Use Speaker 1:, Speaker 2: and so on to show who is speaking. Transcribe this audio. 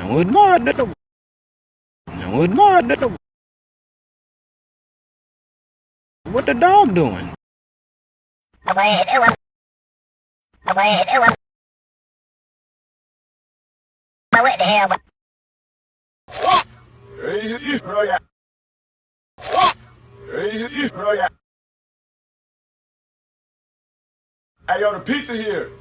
Speaker 1: No, it's not. No, it's not. What the dog doing?
Speaker 2: What the hell?
Speaker 3: Hey, yo, the pizza here.